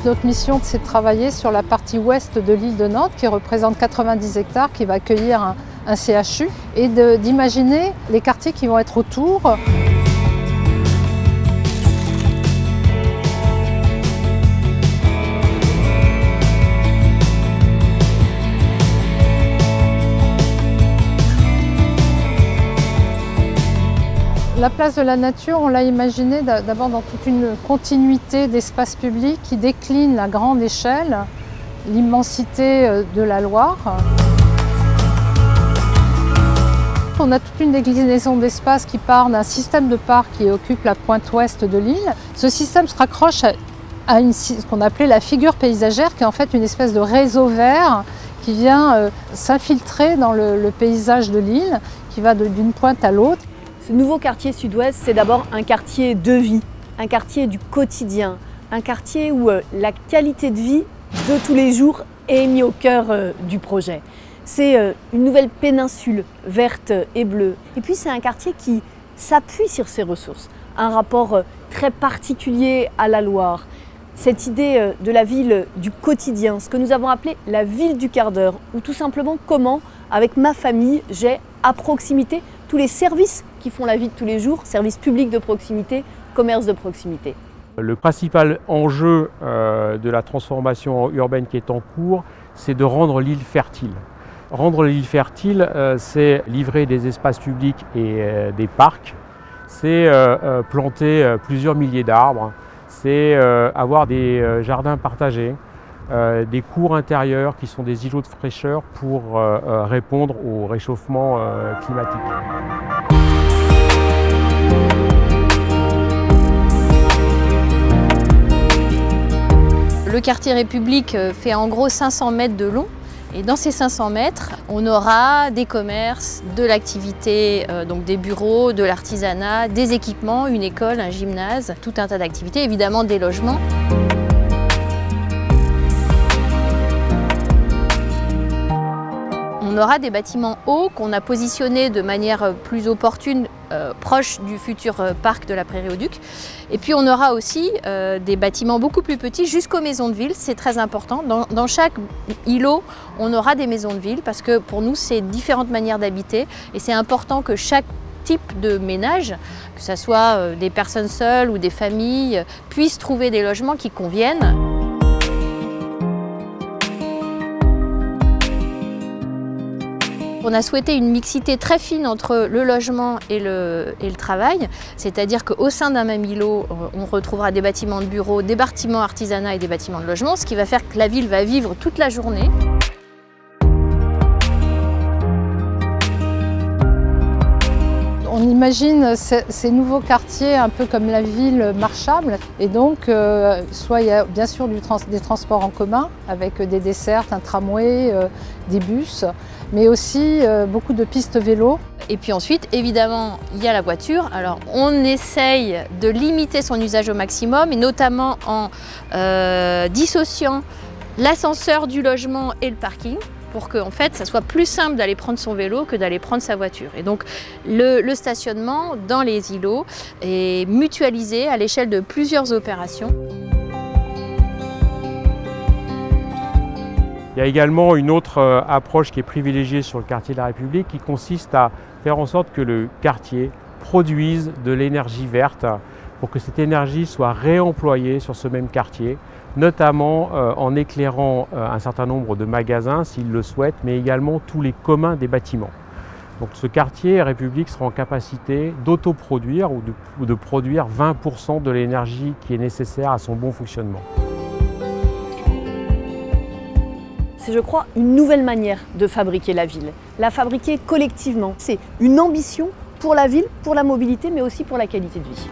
notre mission, c'est de travailler sur la partie ouest de l'île de Nantes, qui représente 90 hectares, qui va accueillir un CHU, et d'imaginer les quartiers qui vont être autour. La place de la nature, on l'a imaginé d'abord dans toute une continuité d'espaces publics qui décline à grande échelle l'immensité de la Loire. On a toute une déclinaison d'espace qui part d'un système de parcs qui occupe la pointe ouest de l'île. Ce système se raccroche à ce qu'on appelait la figure paysagère, qui est en fait une espèce de réseau vert qui vient s'infiltrer dans le paysage de l'île, qui va d'une pointe à l'autre. Ce nouveau quartier sud-ouest, c'est d'abord un quartier de vie, un quartier du quotidien, un quartier où la qualité de vie de tous les jours est mise au cœur du projet. C'est une nouvelle péninsule verte et bleue. Et puis c'est un quartier qui s'appuie sur ses ressources, un rapport très particulier à la Loire. Cette idée de la ville du quotidien, ce que nous avons appelé la ville du quart d'heure, ou tout simplement comment, avec ma famille, j'ai à proximité tous les services qui font la vie de tous les jours, services publics de proximité, commerce de proximité. Le principal enjeu de la transformation urbaine qui est en cours, c'est de rendre l'île fertile. Rendre l'île fertile, c'est livrer des espaces publics et des parcs, c'est planter plusieurs milliers d'arbres, c'est avoir des jardins partagés, des cours intérieurs qui sont des îlots de fraîcheur pour répondre au réchauffement climatique. Le quartier République fait en gros 500 mètres de long. Et dans ces 500 mètres, on aura des commerces, de l'activité, donc des bureaux, de l'artisanat, des équipements, une école, un gymnase, tout un tas d'activités, évidemment des logements. On aura des bâtiments hauts qu'on a positionnés de manière plus opportune, proche du futur parc de la Prairie-au-Duc. Et puis on aura aussi des bâtiments beaucoup plus petits jusqu'aux maisons de ville, c'est très important. Dans chaque îlot, on aura des maisons de ville parce que pour nous, c'est différentes manières d'habiter et c'est important que chaque type de ménage, que ce soit des personnes seules ou des familles, puissent trouver des logements qui conviennent. On a souhaité une mixité très fine entre le logement et le travail, c'est-à-dire qu'au sein d'un même îlot, on retrouvera des bâtiments de bureaux, des bâtiments artisanat et des bâtiments de logement, ce qui va faire que la ville va vivre toute la journée. On imagine ces nouveaux quartiers un peu comme la ville marchable et donc soit il y a bien sûr des transports en commun avec des dessertes, un tramway, des bus, mais aussi beaucoup de pistes vélo. Et puis ensuite, évidemment, il y a la voiture. Alors on essaye de limiter son usage au maximum et notamment en dissociant l'ascenseur du logement et le parking, pour que en fait, ça soit plus simple d'aller prendre son vélo que d'aller prendre sa voiture. Et donc, le stationnement dans les îlots est mutualisé à l'échelle de plusieurs opérations. Il y a également une autre approche qui est privilégiée sur le quartier de la République qui consiste à faire en sorte que le quartier produise de l'énergie verte pour que cette énergie soit réemployée sur ce même quartier, notamment en éclairant un certain nombre de magasins s'ils le souhaitent, mais également tous les communs des bâtiments. Donc ce quartier République sera en capacité d'autoproduire ou de produire 20% de l'énergie qui est nécessaire à son bon fonctionnement. C'est, je crois, une nouvelle manière de fabriquer la ville. La fabriquer collectivement. C'est une ambition pour la ville, pour la mobilité, mais aussi pour la qualité de vie.